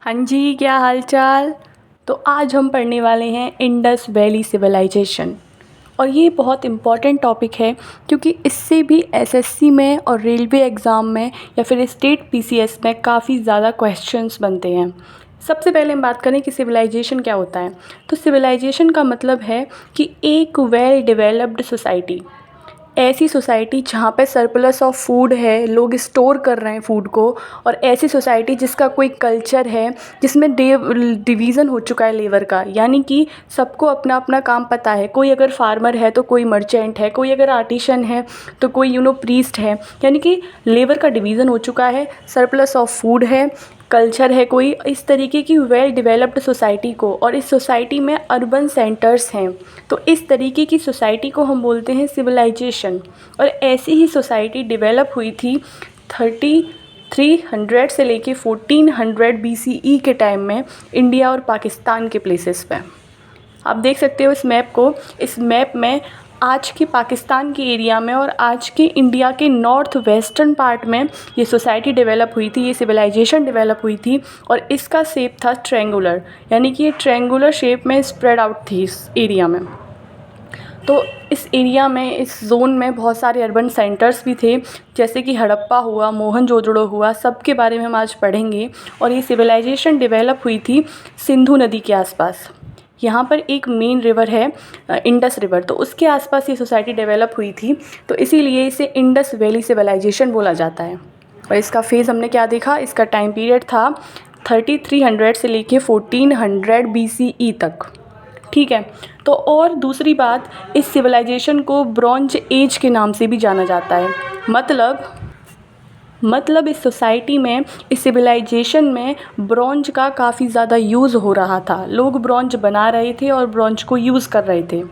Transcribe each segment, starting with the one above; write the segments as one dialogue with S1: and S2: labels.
S1: हाँ जी, क्या हाल चाल। तो आज हम पढ़ने वाले हैं इंडस वैली सिविलाइजेशन। और ये बहुत इम्पॉर्टेंट टॉपिक है क्योंकि इससे भी एसएससी में और रेलवे एग्ज़ाम में या फिर स्टेट पीसीएस में काफ़ी ज़्यादा क्वेश्चंस बनते हैं। सबसे पहले हम बात करें कि सिविलाइजेशन क्या होता है। तो सिविलाइजेशन का मतलब है कि एक वेल डेवलप्ड सोसाइटी, ऐसी सोसाइटी जहाँ पे सरप्लस ऑफ फूड है, लोग स्टोर कर रहे हैं फूड को, और ऐसी सोसाइटी जिसका कोई कल्चर है, जिसमें डिवीज़न हो चुका है लेबर का, यानी कि सबको अपना अपना काम पता है। कोई अगर फार्मर है तो कोई मर्चेंट है, कोई अगर आर्टिशन है तो कोई प्रीस्ट है, यानी कि लेबर का डिवीज़न हो चुका है, सरप्लस ऑफ फूड है, कल्चर है कोई, इस तरीके की वेल डेवलप्ड सोसाइटी को। और इस सोसाइटी में अर्बन सेंटर्स हैं, तो इस तरीके की सोसाइटी को हम बोलते हैं सिविलाइजेशन। और ऐसी ही सोसाइटी डेवलप हुई थी 3300 से लेके 1400 BCE के टाइम में इंडिया और पाकिस्तान के प्लेसेस पे। आप देख सकते हो इस मैप को। इस मैप में आज के पाकिस्तान के एरिया में और आज के इंडिया के नॉर्थ वेस्टर्न पार्ट में ये सोसाइटी डेवलप हुई थी, ये सिविलाइजेशन डेवलप हुई थी। और इसका शेप था ट्रायंगुलर, यानी कि ये ट्रायंगुलर शेप में स्प्रेड आउट थी इस एरिया में। तो इस एरिया में, इस जोन में बहुत सारे अर्बन सेंटर्स भी थे, जैसे कि हड़प्पा हुआ, मोहनजोदड़ो हुआ, सब के बारे में हम आज पढ़ेंगे। और ये सिविलाइजेशन डेवलप हुई थी सिंधु नदी के आसपास। यहाँ पर एक मेन रिवर है इंडस रिवर, तो उसके आसपास ये सोसाइटी डेवलप हुई थी, तो इसीलिए इसे इंडस वैली सिविलाइजेशन बोला जाता है। और इसका फेज़ हमने क्या देखा, इसका टाइम पीरियड था 3300 से लेके 1400 BCE तक। ठीक है। तो और दूसरी बात, इस सिविलाइजेशन को ब्रॉन्ज एज के नाम से भी जाना जाता है। मतलब इस सोसाइटी में, इस सिविलाइजेशन में ब्रॉन्ज का काफ़ी ज़्यादा यूज़ हो रहा था। लोग ब्रॉन्ज बना रहे थे और ब्रॉन्ज को यूज़ कर रहे थे।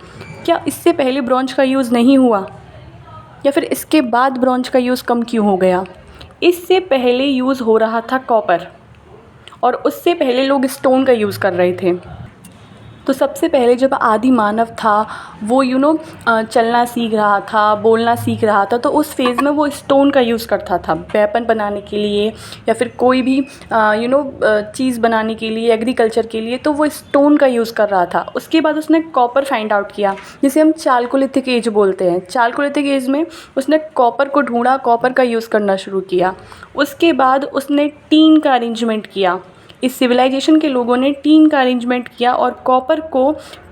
S1: क्या इससे पहले ब्रॉन्ज का यूज़ नहीं हुआ, या फिर इसके बाद ब्रॉन्ज का यूज़ कम क्यों हो गया? इससे पहले यूज़ हो रहा था कॉपर, और उससे पहले लोग स्टोन का यूज़ कर रहे थे। तो सबसे पहले जब आदि मानव था, वो चलना सीख रहा था, बोलना सीख रहा था, तो उस फेज़ में वो स्टोन का यूज़ करता था वेपन बनाने के लिए, या फिर कोई भी चीज़ बनाने के लिए, एग्रीकल्चर के लिए, तो वो स्टोन का यूज़ कर रहा था। उसके बाद उसने कॉपर फाइंड आउट किया, जिसे हम चालकोलिथिक एज बोलते हैं। चालकोलिथिक एज में उसने कॉपर को ढूंढा, कॉपर का यूज़ करना शुरू किया। उसके बाद उसने टीन का अरेंजमेंट किया। इस सिविलाइजेशन के लोगों ने टीन का अरेंजमेंट किया और कॉपर को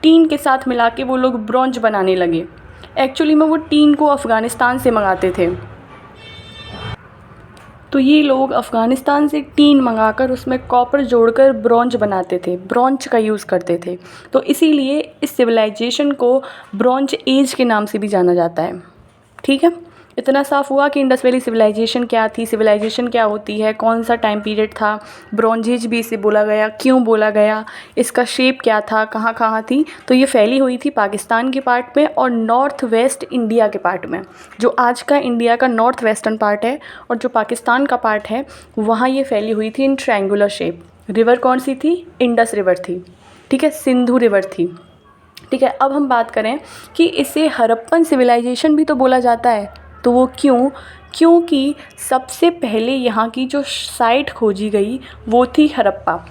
S1: टीन के साथ मिला के वो लोग ब्रॉन्ज बनाने लगे। एक्चुअली में वो टीन को अफ़गानिस्तान से मंगाते थे, तो ये लोग अफ़गानिस्तान से टीन मंगाकर उसमें कॉपर जोड़कर ब्रॉन्ज बनाते थे, ब्रॉन्ज का यूज़ करते थे। तो इसीलिए इस सिविलाइजेशन को ब्रॉन्ज एज के नाम से भी जाना जाता है। ठीक है, इतना साफ हुआ कि इंडस वैली सिविलाइजेशन क्या थी, सिविलाइजेशन क्या होती है, कौन सा टाइम पीरियड था, ब्रॉन्ज एज भी इसे बोला गया, क्यों बोला गया, इसका शेप क्या था, कहाँ कहाँ थी। तो ये फैली हुई थी पाकिस्तान के पार्ट में और नॉर्थ वेस्ट इंडिया के पार्ट में। जो आज का इंडिया का नॉर्थ वेस्टर्न पार्ट है और जो पाकिस्तान का पार्ट है, वहाँ ये फैली हुई थी इन ट्रायंगुलर शेप। रिवर कौन सी थी? इंडस रिवर थी। ठीक है, सिंधु रिवर थी। ठीक है, अब हम बात करें कि इसे हड़प्पन सिविलाइजेशन भी तो बोला जाता है। तो वो क्यों? क्योंकि सबसे पहले यहाँ की जो साइट खोजी गई वो थी हड़प्पा।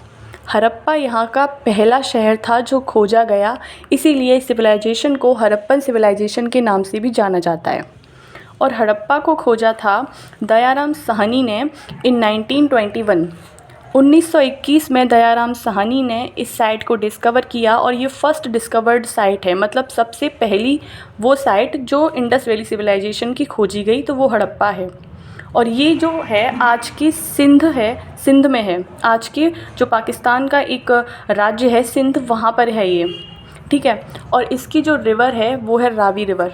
S1: हड़प्पा यहाँ का पहला शहर था जो खोजा गया, इसीलिए सिविलाइजेशन को हड़प्पन सिविलाइजेशन के नाम से भी जाना जाता है। और हड़प्पा को खोजा था दयाराम साहनी ने इन 1921 में दयाराम साहनी ने इस साइट को डिस्कवर किया, और ये फर्स्ट डिस्कवर्ड साइट है। मतलब सबसे पहली वो साइट जो इंडस वैली सिविलाइजेशन की खोजी गई, तो वो हड़प्पा है। और ये जो है आज की सिंध में है। आज के जो पाकिस्तान का एक राज्य है सिंध, वहाँ पर है ये। ठीक है, और इसकी जो रिवर है वो है रावी रिवर।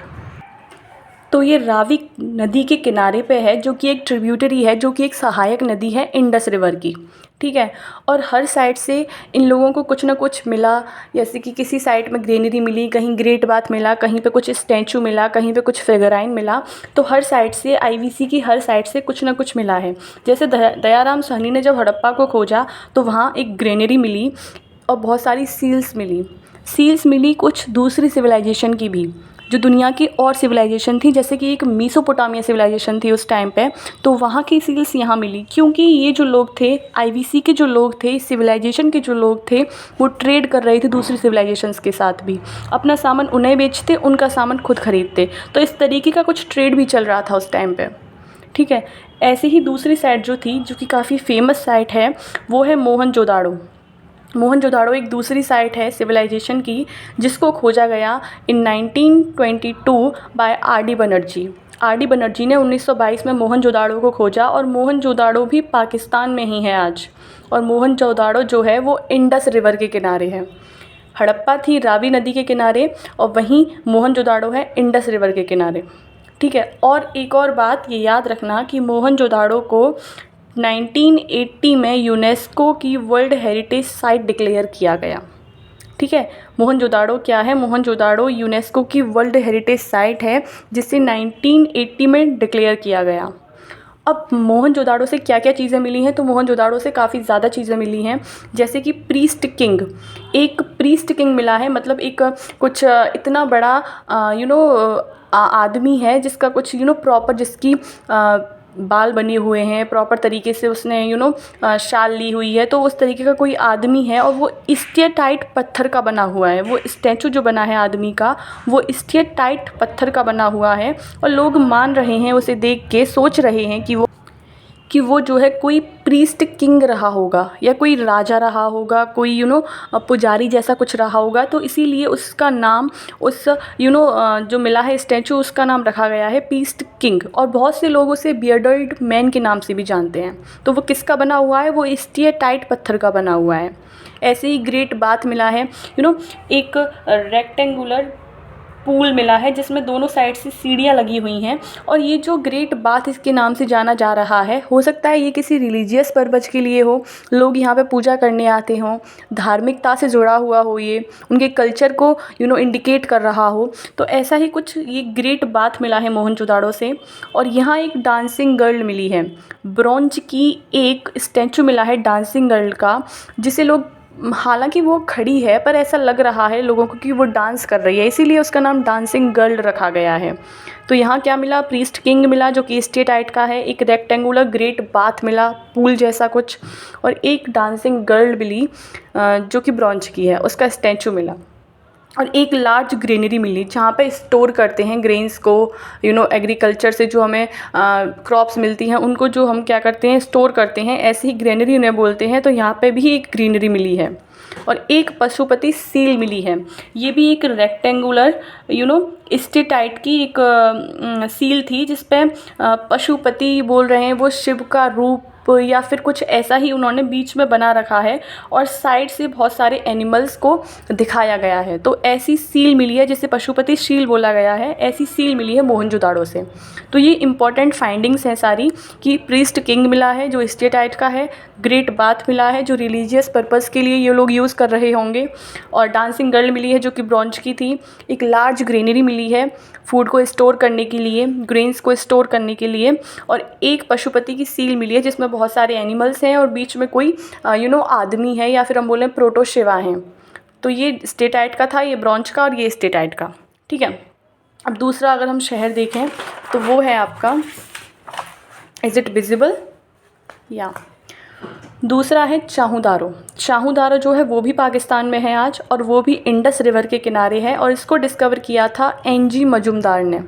S1: तो ये रावी नदी के किनारे पे है, जो कि एक ट्रिब्यूटरी है, जो कि एक सहायक नदी है इंडस रिवर की। ठीक है, और हर साइड से इन लोगों को कुछ ना कुछ मिला, जैसे कि किसी साइड में ग्रेनरी मिली, कहीं ग्रेट बाथ मिला, कहीं पे कुछ स्टैचू मिला, कहीं पे कुछ फिगराइन मिला। तो हर साइड से, आईवीसी की हर साइड से कुछ ना कुछ मिला है। जैसे दयाराम साहनी ने जब हड़प्पा को खोजा तो वहाँ एक ग्रेनरी मिली और बहुत सारी सील्स मिली कुछ दूसरी सिविलाइजेशन की भी, जो दुनिया की और सिविलाइजेशन थी, जैसे कि एक मेसोपोटामिया सिविलाइजेशन थी उस टाइम पे, तो वहाँ की सील्स यहाँ मिली, क्योंकि ये जो लोग थे, आईवीसी के जो लोग थे, सिविलाइजेशन के जो लोग थे, वो ट्रेड कर रहे थे दूसरी सिविलाइजेशंस के साथ भी, अपना सामान उन्हें बेचते, उनका सामान खुद खरीदते। तो इस तरीके का कुछ ट्रेड भी चल रहा था उस टाइम पे, ठीक है। ऐसे ही दूसरी साइट जो थी, जो कि काफ़ी फेमस साइट है, वो है मोहनजोदाड़ो। मोहनजोदाड़ो एक दूसरी साइट है सिविलाइजेशन की, जिसको खोजा गया in 1922 by R D. Banerjee. R D. Banerjee ने 1922 में मोहनजोदाड़ो को खोजा, और मोहनजोदाड़ो भी पाकिस्तान में ही है आज। और मोहनजोदाड़ो जो है वो इंडस रिवर के किनारे है। हड़प्पा थी रावी नदी के किनारे, और वहीं मोहनजोदाड़ो है इंडस रिवर के किनारे, ठीक है। और एक और बात ये याद रखना कि मोहनजोदाड़ो को 1980 में यूनेस्को की वर्ल्ड हेरिटेज साइट डिक्लेयर किया गया, ठीक है। मोहनजोदाड़ो क्या है? मोहनजोदाड़ो यूनेस्को की वर्ल्ड हेरिटेज साइट है, जिसे 1980 में डिक्लेयर किया गया। अब मोहनजोदाड़ो से क्या क्या चीज़ें मिली हैं? तो मोहनजोदाड़ो से काफ़ी ज़्यादा चीज़ें मिली हैं, जैसे कि प्रीस्ट किंग, एक प्रीस्ट किंग मिला है, मतलब एक कुछ इतना बड़ा आदमी है जिसका कुछ प्रॉपर, जिसकी बाल बने हुए हैं प्रॉपर तरीके से, उसने शाल ली हुई है, तो उस तरीके का कोई आदमी है, और वो स्टेटाइट पत्थर का बना हुआ है। वो स्टैचू जो बना है आदमी का, वो स्टेटाइट पत्थर का बना हुआ है, और लोग मान रहे हैं, उसे देख के सोच रहे हैं कि वो जो है कोई प्रीस्ट किंग रहा होगा, या कोई राजा रहा होगा, कोई पुजारी जैसा कुछ रहा होगा। तो इसीलिए उसका नाम, उस जो मिला है स्टैचू, उसका नाम रखा गया है प्रीस्ट किंग। और बहुत से लोग उसे बियर्डेड मैन के नाम से भी जानते हैं। तो वो किसका बना हुआ है? वो स्टेटाइट पत्थर का बना हुआ है। ऐसे ही ग्रेट बाथ मिला है, एक रेक्टेंगुलर पूल मिला है, जिसमें दोनों साइड से सीढ़ियाँ लगी हुई हैं। और ये जो ग्रेट बाथ इसके नाम से जाना जा रहा है, हो सकता है ये किसी रिलीजियस पर्पज़ के लिए हो, लोग यहाँ पे पूजा करने आते हों, धार्मिकता से जुड़ा हुआ हो, ये उनके कल्चर को इंडिकेट कर रहा हो। तो ऐसा ही कुछ ये ग्रेट बाथ मिला है मोहनजोदाड़ो से। और यहाँ एक डांसिंग गर्ल मिली है, ब्रॉन्ज की एक स्टैचू मिला है डांसिंग गर्ल का, जिसे लोग, हालांकि वो खड़ी है पर ऐसा लग रहा है लोगों को कि वो डांस कर रही है, इसीलिए उसका नाम डांसिंग गर्ल रखा गया है। तो यहाँ क्या मिला? प्रीस्ट किंग मिला, जो कि स्टेटाइट का है, एक रेक्टेंगुलर ग्रेट बाथ मिला, पूल जैसा कुछ, और एक डांसिंग गर्ल मिली जो कि ब्रॉन्ज की है, उसका स्टैचू मिला। और एक लार्ज ग्रेनरी मिली, जहाँ पे स्टोर करते हैं ग्रेन्स को, एग्रीकल्चर से जो हमें क्रॉप्स मिलती हैं, उनको जो हम क्या करते हैं, स्टोर करते हैं, ऐसी ही ग्रेनरी उन्हें बोलते हैं। तो यहाँ पे भी एक ग्रीनरी मिली है। और एक पशुपति सील मिली है, ये भी एक रेक्टेंगुलर स्टेटाइट की एक सील थी, जिस पे पशुपति बोल रहे हैं, वो शिव का रूप या फिर कुछ ऐसा ही उन्होंने बीच में बना रखा है, और साइड से बहुत सारे एनिमल्स को दिखाया गया है। तो ऐसी सील मिली है, जिसे पशुपति सील बोला गया है, ऐसी सील मिली है मोहनजोदाड़ो से। तो ये इंपॉर्टेंट फाइंडिंग्स हैं सारी, कि प्रीस्ट किंग मिला है जो स्टेटाइट का है, ग्रेट बाथ मिला है जो रिलीजियस पर्पज़ के लिए ये लोग यूज़ कर रहे होंगे, और डांसिंग गर्ल मिली है जो कि ब्रॉन्ज की थी, एक लार्ज ग्रेनरी मिली है फूड को स्टोर करने के लिए, ग्रेन्स को स्टोर करने के लिए, और एक पशुपति की सील मिली है जिसमें बहुत सारे एनिमल्स हैं, और बीच में कोई आदमी है, या फिर हम बोलें प्रोटोशिवा हैं। तो ये स्टेटाइट का था, ये ब्रॉन्ज का, और ये स्टेटाइट का, ठीक है। अब दूसरा अगर हम शहर देखें तो वो है आपका, इज़ इट विजिबल, या दूसरा है चाहूदारो। चाहूदारो जो है वो भी पाकिस्तान में है आज, और वो भी इंडस रिवर के किनारे है, और इसको डिस्कवर किया था एनजी मजुमदार ने।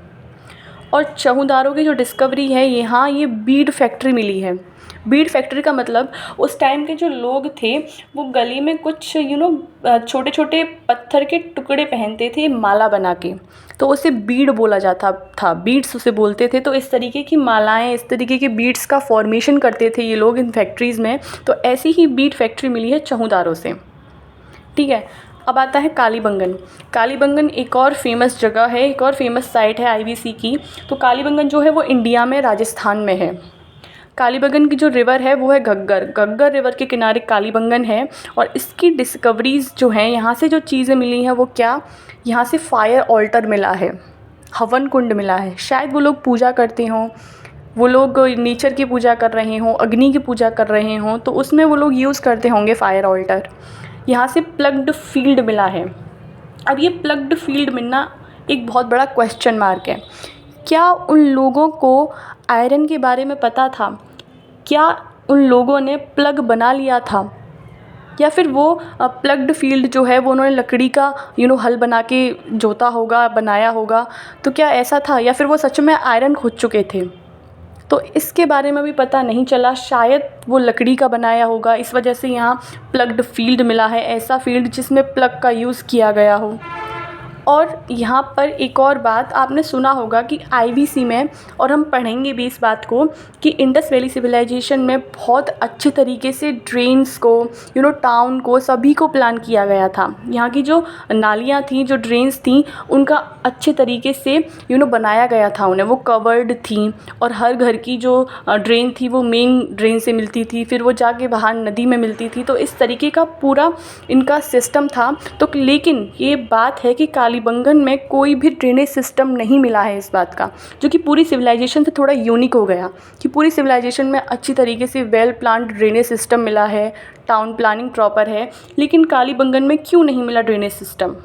S1: और चाहूदारो की जो डिस्कवरी है, यहाँ ये बीड फैक्ट्री मिली है। बीड फैक्ट्री का मतलब, उस टाइम के जो लोग थे वो गले में कुछ छोटे छोटे पत्थर के टुकड़े पहनते थे माला बना के, तो उसे बीड बोला जाता था, बीड्स उसे बोलते थे। तो इस तरीके की मालाएं, इस तरीके के बीड्स का फॉर्मेशन करते थे ये लोग इन फैक्ट्रीज़ में। तो ऐसी ही बीड फैक्ट्री मिली है चाहूदारो से, ठीक है। अब आता है कालीबंगन। कालीबंगन एक और फेमस जगह है, एक और फेमस साइट है आईवीसी की। तो कालीबंगन जो है वो इंडिया में राजस्थान में है। कालीबंगन की जो रिवर है वो है घग्गर। घग्गर रिवर के किनारे कालीबंगन है, और इसकी डिस्कवरीज़ जो हैं, यहाँ से जो चीज़ें मिली हैं वो क्या, यहाँ से फायर ऑल्टर मिला है, हवन कुंड मिला है। शायद वो लोग पूजा करते हों, वो लोग नेचर की पूजा कर रहे हों, अग्नि की पूजा कर रहे हों, तो उसमें वो लोग यूज़ करते होंगे फायर ऑल्टर। यहाँ से प्लग्ड फील्ड मिला है। अब ये प्लग्ड फील्ड मिलना एक बहुत बड़ा क्वेश्चन मार्क है। क्या उन लोगों को आयरन के बारे में पता था? क्या उन लोगों ने प्लग बना लिया था, या फिर वो प्लग्ड फील्ड जो है वो उन्होंने लकड़ी का हल बना के जोता होगा, बनाया होगा? तो क्या ऐसा था, या फिर वो सच में आयरन खोद चुके थे? तो इसके बारे में भी पता नहीं चला। शायद वो लकड़ी का बनाया होगा, इस वजह से यहाँ प्लग्ड फील्ड मिला है, ऐसा फील्ड जिसमें प्लग का यूज़ किया गया हो। और यहाँ पर एक और बात आपने सुना होगा कि आईवीसी में, और हम पढ़ेंगे भी इस बात को, कि इंडस वैली सिविलाइजेशन में बहुत अच्छे तरीके से ड्रेन्स को, टाउन को, सभी को प्लान किया गया था। यहाँ की जो नालियाँ थी, जो ड्रेन्स थी, उनका अच्छे तरीके से बनाया गया था उन्हें। वो कवर्ड थी, और हर घर की जो ड्रेन थी वो मेन ड्रेन से मिलती थी, फिर वो जाके बाहर नदी में मिलती थी। तो इस तरीके का पूरा इनका सिस्टम था। तो लेकिन ये बात है कि कालीबंगन में कोई भी ड्रेनेज सिस्टम नहीं मिला है इस बात का, जो कि पूरी सिविलाइजेशन से थोड़ा यूनिक हो गया, कि पूरी सिविलाइजेशन में अच्छी तरीके से वेल प्लान्ड ड्रेनेज सिस्टम मिला है, टाउन प्लानिंग प्रॉपर है, लेकिन कालीबंगन में क्यों नहीं मिला ड्रेनेज सिस्टम?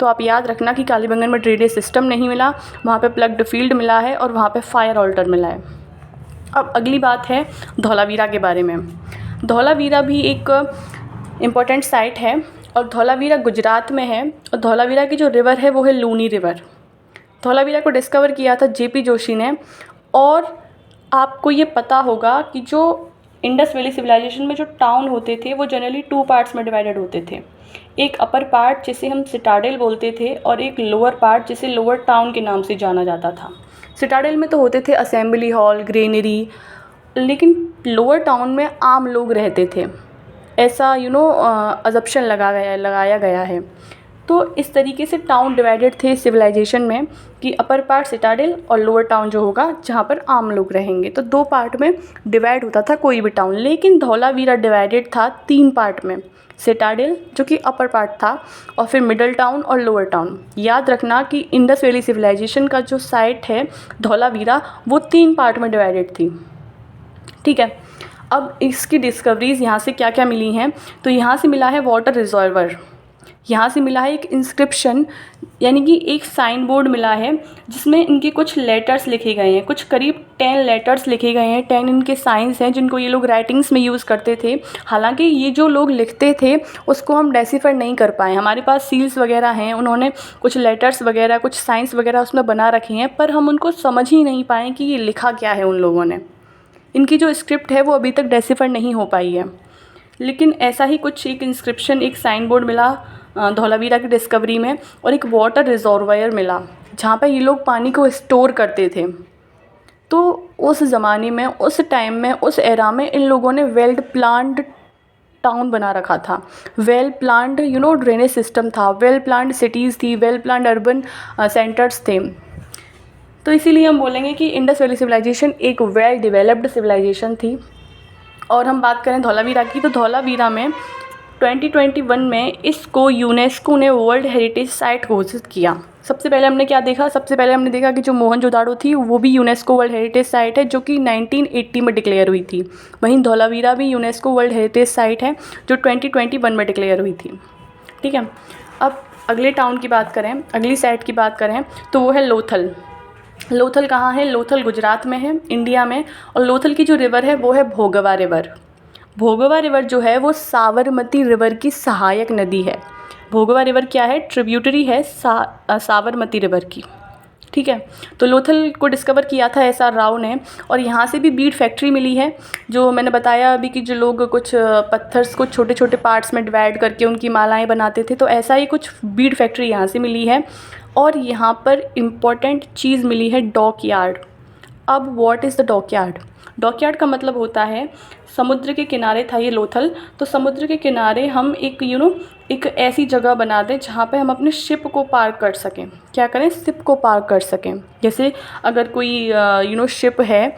S1: तो आप याद रखना कि कालीबंगन में ड्रेनेज सिस्टम नहीं मिला, वहाँ पे प्लग्ड फील्ड मिला है, और वहाँ पे फायर ऑल्टर मिला है। अब अगली बात है धौलावीरा के बारे में। धौलावीरा भी एक इम्पॉर्टेंट साइट है, और धौलावीरा गुजरात में है, और धौलावीरा की जो रिवर है वो है लूनी रिवर। धौलावीरा को डिस्कवर किया था जेपी जोशी ने। और आपको ये पता होगा कि जो इंडस वैली सिविलाइजेशन में जो टाउन होते थे वो जनरली 2 पार्ट्स में डिवाइडेड होते थे। एक अपर पार्ट जिसे हम सिटाडेल बोलते थे, और एक लोअर पार्ट जिसे लोअर टाउन के नाम से जाना जाता था। सिटाडेल में तो होते थे असेंबली हॉल, ग्रेनरी, लेकिन लोअर टाउन में आम लोग रहते थे, ऐसा अजप्शन लगाया गया है। तो इस तरीके से टाउन डिवाइडेड थे सिविलाइजेशन में, कि अपर पार्ट सिटाडेल और लोअर टाउन जो होगा जहाँ पर आम लोग रहेंगे। तो 2 पार्ट में डिवाइड होता था कोई भी टाउन। लेकिन धौलावीरा डिवाइडेड था 3 पार्ट में। सिटाडेल जो कि अपर पार्ट था, और फिर मिडल टाउन और लोअर टाउन। याद रखना कि इंडस वैली सिविलाइजेशन का जो साइट है धौलावीरा, वो 3 पार्ट में डिवाइडेड थी। ठीक है, अब इसकी डिस्कवरीज़ यहाँ से क्या क्या मिली हैं? तो यहाँ से मिला है वाटर रिजर्वर, यहाँ से मिला है एक इंस्क्रिप्शन, यानी कि एक साइन बोर्ड मिला है जिसमें इनके कुछ लेटर्स लिखे गए हैं, कुछ करीब 10 लेटर्स लिखे गए हैं। 10 इनके साइंस हैं जिनको ये लोग राइटिंग्स में यूज़ करते थे। हालांकि ये जो लोग लिखते थे उसको हम डेसिफर नहीं कर पाए। हमारे पास सील्स वगैरह हैं, उन्होंने कुछ लेटर्स वगैरह, कुछ साइंस वगैरह उसमें बना रखी हैं, पर हम उनको समझ ही नहीं पाए कि ये लिखा क्या है उन लोगों ने। इनकी जो स्क्रिप्ट है वो अभी तक डेसिफर नहीं हो पाई है। लेकिन ऐसा ही कुछ एक इंस्क्रिप्शन, एक साइन बोर्ड मिला धौलावीरा की डिस्कवरी में, और एक वाटर रिजर्वायर मिला जहाँ पर ये लोग पानी को स्टोर करते थे। तो उस ज़माने में, उस टाइम में, उस एरा में इन लोगों ने वेल प्लान्ड टाउन बना रखा था, वेल प्लान्ड ड्रेनेज सिस्टम था, वेल प्लान्ड सिटीज़ थी, वेल प्लान्ड अर्बन सेंटर्स थे। तो इसीलिए हम बोलेंगे कि इंडस वैली सिविलाइजेशन एक वेल डेवलप्ड सिविलाइजेशन थी। और हम बात करें धौलावीरा की, तो धौलावीरा में 2021 में इसको यूनेस्को ने वर्ल्ड हेरिटेज साइट घोषित किया। सबसे पहले हमने क्या देखा? सबसे पहले हमने देखा कि जो मोहनजोदाड़ो थी वो भी यूनेस्को वर्ल्ड हेरिटेज साइट है, जो कि 1980 में डिक्लेयर हुई थी। वहीं धौलावीरा भी यूनेस्को वर्ल्ड हेरिटेज साइट है जो 2021 में डिक्लेयर हुई थी। ठीक है, अब अगले टाउन की बात करें, अगली साइट की बात करें, तो वो है लोथल। लोथल कहाँ है? लोथल गुजरात में है, इंडिया में। और लोथल की जो रिवर है वो है भोगवा रिवर। भोगवा रिवर जो है वो साबरमती रिवर की सहायक नदी है। भोगवा रिवर क्या है? ट्रिब्यूटरी है साबरमती रिवर की। ठीक है, तो लोथल को डिस्कवर किया था SR राव ने, और यहाँ से भी बीड फैक्ट्री मिली है। जो मैंने बताया अभी कि जो लोग कुछ पत्थर्स को छोटे छोटे पार्ट्स में डिवाइड करके उनकी मालाएं बनाते थे, तो ऐसा ही कुछ बीड फैक्ट्री यहाँ से मिली है। और यहाँ पर इम्पॉर्टेंट चीज़ मिली है डॉक यार्ड। अब what is the dockyard? Dockyard का मतलब होता है, समुद्र के किनारे था ये लोथल, तो समुद्र के किनारे हम एक एक ऐसी जगह बना दें जहाँ पे हम अपने शिप को पार्क कर सकें। क्या करें? शिप को पार्क कर सकें। जैसे अगर कोई शिप है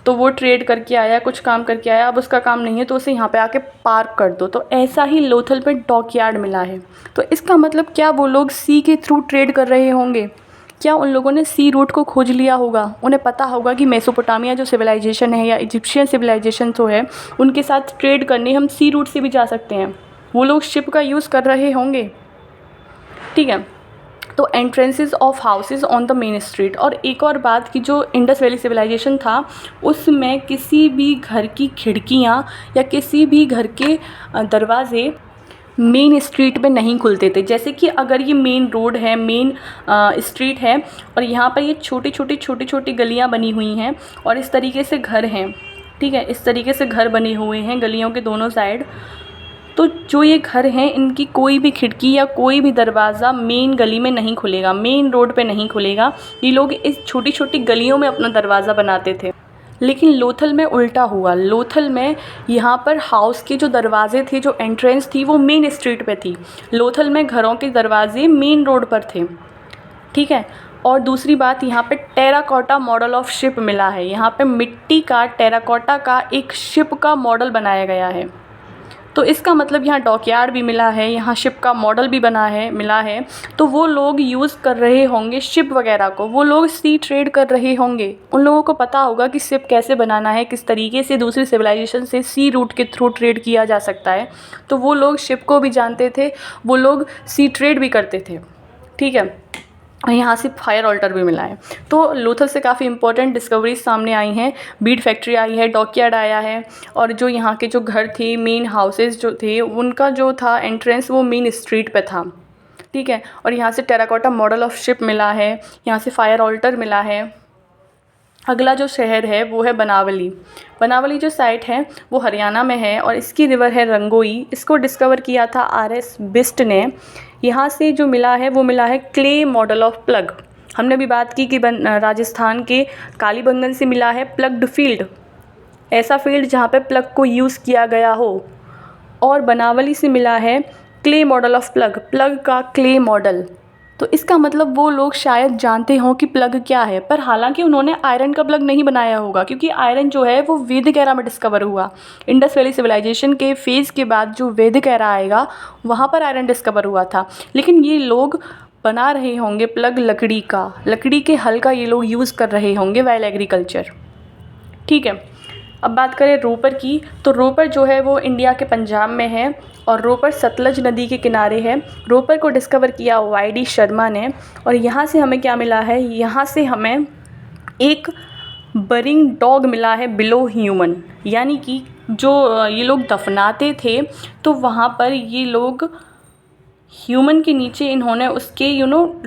S1: तो वो ट्रेड करके आया, कुछ काम करके आया, अब उसका काम नहीं है तो उसे यहाँ पे आके पार्क कर दो। तो ऐसा ही लोथल पे डॉक यार्ड मिला है। तो इसका मतलब क्या वो लोग सी के थ्रू ट्रेड कर रहे होंगे? क्या उन लोगों ने सी रूट को खोज लिया होगा? उन्हें पता होगा कि मेसोपोटामिया जो सिविलाइजेशन है या इजिप्शियन सिविलाइजेशन जो है उनके साथ ट्रेड करने हम सी रूट से भी जा सकते हैं। वो लोग शिप का यूज़ कर रहे होंगे। ठीक है, तो entrances of houses on the main street. और एक और बात कि जो इंडस वैली सिविलाइजेशन था उसमें किसी भी घर की खिड़कियाँ या किसी भी घर के दरवाजे मेन स्ट्रीट पे नहीं खुलते थे। जैसे कि अगर ये मेन रोड है, मेन स्ट्रीट है और यहाँ पर ये छोटी छोटी गलियाँ बनी हुई हैं और इस तरीके से घर हैं, ठीक है, इस तरीके से घर बने हुए हैं गलियों के दोनों साइड। तो जो ये घर हैं इनकी कोई भी खिड़की या कोई भी दरवाज़ा मेन गली में नहीं खुलेगा, मेन रोड पे नहीं खुलेगा। ये लोग इस छोटी छोटी गलियों में अपना दरवाज़ा बनाते थे। लेकिन लोथल में उल्टा हुआ। लोथल में यहाँ पर हाउस के जो दरवाजे थे, जो एंट्रेंस थी वो मेन स्ट्रीट पे थी। लोथल में घरों के दरवाजे मेन रोड पर थे, ठीक है। और दूसरी बात, यहाँ पे टेराकोटा मॉडल ऑफ शिप मिला है। यहाँ पे मिट्टी का टेराकोटा का एक शिप का मॉडल बनाया गया है। तो इसका मतलब यहाँ डॉकयार्ड भी मिला है, यहाँ शिप का मॉडल भी मिला है। तो वो लोग यूज़ कर रहे होंगे शिप वगैरह को, वो लोग सी ट्रेड कर रहे होंगे। उन लोगों को पता होगा कि शिप कैसे बनाना है, किस तरीके से दूसरी सिविलाइजेशन से सी रूट के थ्रू ट्रेड किया जा सकता है। तो वो लोग शिप को भी जानते थे, वो लोग सी ट्रेड भी करते थे, ठीक है। यहाँ से फायर ऑल्टर भी मिला है। तो लोथल से काफ़ी इंपॉर्टेंट डिस्कवरीज सामने आई हैं। बीड फैक्ट्री आई है, डॉकयार्ड आया है, और जो यहाँ के जो घर थे, मेन हाउसेस जो थे, उनका जो था एंट्रेंस वो मेन स्ट्रीट पे था, ठीक है। और यहाँ से टेराकोटा मॉडल ऑफ शिप मिला है, यहाँ से फायर ऑल्टर मिला है। अगला जो शहर है वो है बनावली। बनावली जो साइट है वो हरियाणा में है और इसकी रिवर है रंगोई। इसको डिस्कवर किया था आर.एस. बिस्ट ने। यहाँ से जो मिला है वो मिला है क्ले मॉडल ऑफ प्लग। हमने भी बात की कि राजस्थान के कालीबंगन से मिला है प्लग्ड फील्ड, ऐसा फील्ड जहाँ पे प्लग को यूज़ किया गया हो। और बनावली से मिला है clay model of plug, plug का क्ले मॉडल। तो इसका मतलब वो लोग शायद जानते हों कि प्लग क्या है, पर हालांकि उन्होंने आयरन का प्लग नहीं बनाया होगा, क्योंकि आयरन जो है वो वैदिक एरा में डिस्कवर हुआ। इंडस वैली सिविलाइजेशन के फेज़ के बाद जो वैदिक एरा आएगा वहाँ पर आयरन डिस्कवर हुआ था। लेकिन ये लोग बना रहे होंगे प्लग लकड़ी का, लकड़ी के हल का ये लोग यूज़ कर रहे होंगे वाइल एग्रीकल्चर, ठीक है। अब बात करें रोपर की, तो रोपर जो है वो इंडिया के पंजाब में है और रोपर सतलज नदी के किनारे है। रोपर को डिस्कवर किया वाई.डी. शर्मा ने। और यहाँ से हमें क्या मिला है, यहाँ से हमें एक बरिंग डॉग मिला है बिलो ह्यूमन, यानी कि जो ये लोग दफनाते थे तो वहाँ पर ये लोग ह्यूमन के नीचे इन्होंने उसके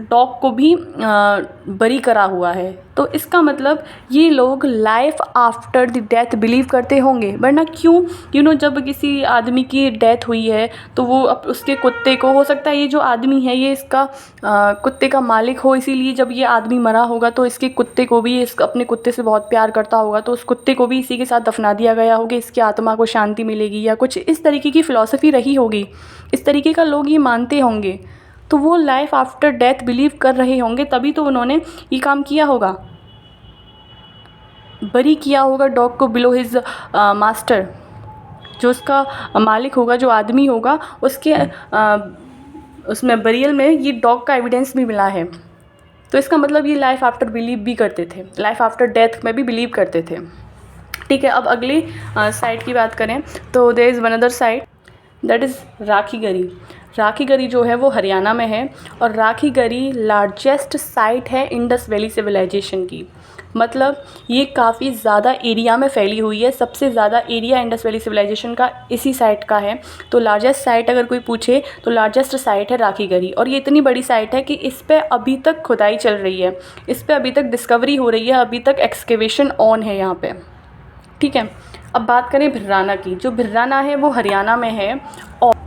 S1: डॉग को भी बरी करा हुआ है। तो इसका मतलब ये लोग life after the death believe करते होंगे। वरना क्यों जब किसी आदमी की डेथ हुई है तो वो उसके कुत्ते को, हो सकता है ये जो आदमी है ये इसका कुत्ते का मालिक हो, इसीलिए जब ये आदमी मरा होगा तो इसके कुत्ते को भी, अपने कुत्ते से बहुत प्यार करता होगा तो उस कुत्ते को भी इसी के साथ दफना दिया गया होगा, इसकी आत्मा को शांति मिलेगी, या कुछ इस तरीके की फ़िलॉसफी रही होगी। इस तरीके का लोग ये मानते होंगे। तो वो लाइफ आफ्टर डेथ बिलीव कर रहे होंगे, तभी तो उन्होंने ये काम किया होगा, बरी किया होगा डॉग को बिलो हिज मास्टर। जो उसका मालिक होगा, जो आदमी होगा, उसके उसमें बरियल में ये डॉग का एविडेंस भी मिला है। तो इसका मतलब ये लाइफ आफ्टर बिलीव भी करते थे, लाइफ आफ्टर डेथ में भी बिलीव करते थे, ठीक है। अब अगली साइट की बात करें तो there is one other site, that is Rakhigarhi. Rakhigarhi जो है वो हरियाणा में है और राखीगढ़ी लार्जेस्ट साइट है इंडस वैली सिविलाइजेशन की। मतलब ये काफ़ी ज़्यादा एरिया में फैली हुई है, सबसे ज़्यादा एरिया इंडस वैली सिविलाइजेशन का इसी साइट का है। तो लार्जेस्ट साइट अगर कोई पूछे तो लार्जेस्ट साइट है राखीगढ़ी। और ये इतनी बड़ी साइट है कि इस पर अभी तक खुदाई चल रही है, इस पर अभी तक डिस्कवरी हो रही है, अभी तक एक्सकेवेशन ऑन है यहाँ पे, ठीक है। अब बात करें भिर्राना की। जो भिर्राना है वो हरियाणा में है और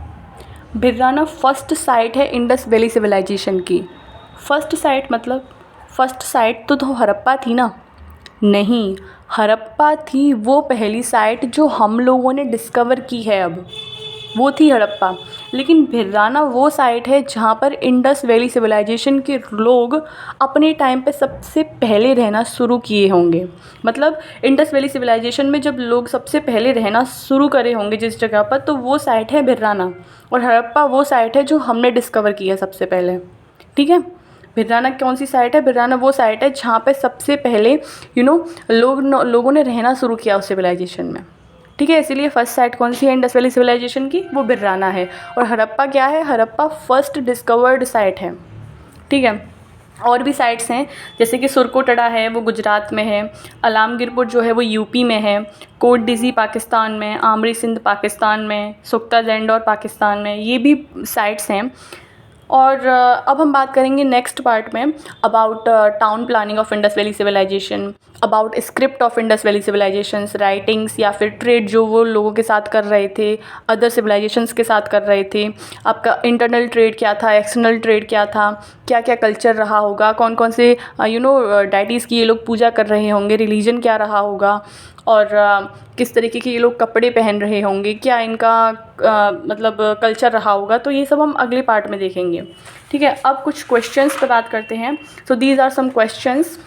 S1: भिर्राना फर्स्ट साइट है इंडस वैली सिविलाइजेशन की। फर्स्ट साइट मतलब फर्स्ट साइट तो हड़प्पा थी ना? नहीं, हड़प्पा थी वो पहली साइट जो हम लोगों ने डिस्कवर की है, अब वो थी हड़प्पा। लेकिन भिर्राना वो साइट है जहाँ पर इंडस वैली सिविलाइजेशन के लोग अपने टाइम पे सबसे पहले रहना शुरू किए होंगे। मतलब इंडस वैली सिविलाइजेशन में जब लोग सबसे पहले रहना शुरू करे होंगे जिस जगह पर, तो वो साइट है भिर्राना। और हड़प्पा वो साइट है जो हमने डिस्कवर किया सबसे पहले, ठीक है। भिर्राना कौन सी साइट है? भिर्राना वो साइट है जहाँ पे सबसे पहले लोगों ने रहना शुरू किया उस सिविलाइजेशन में, ठीक है। इसीलिए फर्स्ट साइट कौन सी है इंडस वैली सिविलाइजेशन की? वो भिर्राना है। और हड़प्पा क्या है? हड़प्पा फर्स्ट डिस्कवर्ड साइट है, ठीक है। और भी साइट्स हैं जैसे कि सुरकोटड़ा है वो गुजरात में है, अलामगीरपुर जो है वो यूपी में है, कोट डिज़ी पाकिस्तान में, आमरी सिंध पाकिस्तान में, सुख्ता जैंडौर पाकिस्तान में, ये भी साइट्स हैं। और अब हम बात करेंगे नेक्स्ट पार्ट में about town planning of Indus valley civilisation, about script of Indus valley civilisations, writings या फिर ट्रेड जो वो लोगों के साथ कर रहे थे, अदर सिविलाइजेशंस के साथ कर रहे थे, आपका इंटरनल ट्रेड क्या था, एक्सटर्नल ट्रेड क्या था, क्या क्या कल्चर रहा होगा, कौन कौन से डाइटीज़ की ये लोग पूजा कर रहे होंगे, रिलीजन क्या रहा होगा, और किस तरीके के ये लोग कपड़े पहन रहे होंगे, क्या इनका मतलब कल्चर रहा होगा। तो ये सब हम अगले पार्ट में देखेंगे, ठीक है। अब कुछ क्वेश्चंस पे बात करते हैं। So these are some questions.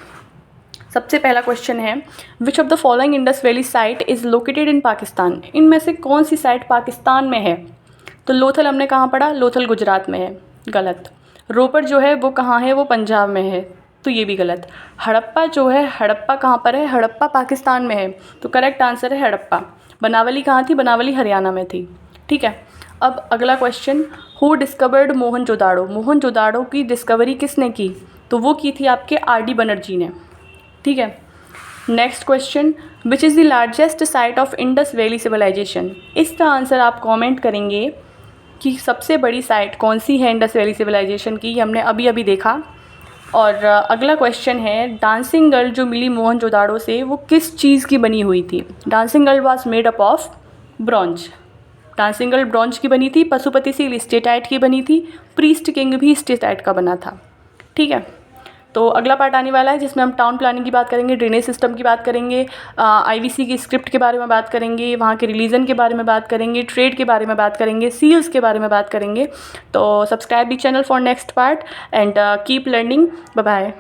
S1: सबसे पहला क्वेश्चन है, which of the following Indus valley site is located in Pakistan. इनमें से कौन सी साइट पाकिस्तान में है। तो लोथल हमने कहाँ पढ़ा, लोथल गुजरात में है, गलत। रोपर जो है वो कहाँ है, वो पंजाब में है, तो ये भी गलत। हड़प्पा जो है, हड़प्पा कहाँ पर है, हड़प्पा पाकिस्तान में है, तो करेक्ट आंसर है हड़प्पा। बनावली कहाँ थी, बनावली हरियाणा में थी, ठीक है। अब अगला question, who discovered Mohenjodaro. Mohenjodaro की डिस्कवरी किसने की, तो वो की थी आपके आर.डी. बनर्जी ने, ठीक है। Next question, which is the largest site of Indus valley civilisation. इसका आंसर आप कमेंट करेंगे कि सबसे बड़ी साइट कौन सी है इंडस वैली सिविलाइजेशन की, हमने अभी अभी देखा। और अगला क्वेश्चन है, डांसिंग गर्ल जो मिली मोहनजोदाड़ो से वो किस चीज़ की बनी हुई थी। Dancing girl was made up of bronze. Dancing girl bronze की बनी थी, पशुपति सील स्टेटाइट की बनी थी, प्रीस्ट किंग भी स्टेटाइट का बना था, ठीक है। तो अगला पार्ट आने वाला है जिसमें हम टाउन प्लानिंग की बात करेंगे, ड्रेनेज सिस्टम की बात करेंगे, आईवीसी की स्क्रिप्ट के बारे में बात करेंगे, वहाँ के रिलीजन के बारे में बात करेंगे, ट्रेड के बारे में बात करेंगे, सील्स के बारे में बात करेंगे। तो subscribe the channel for next part and keep learning. Bye bye.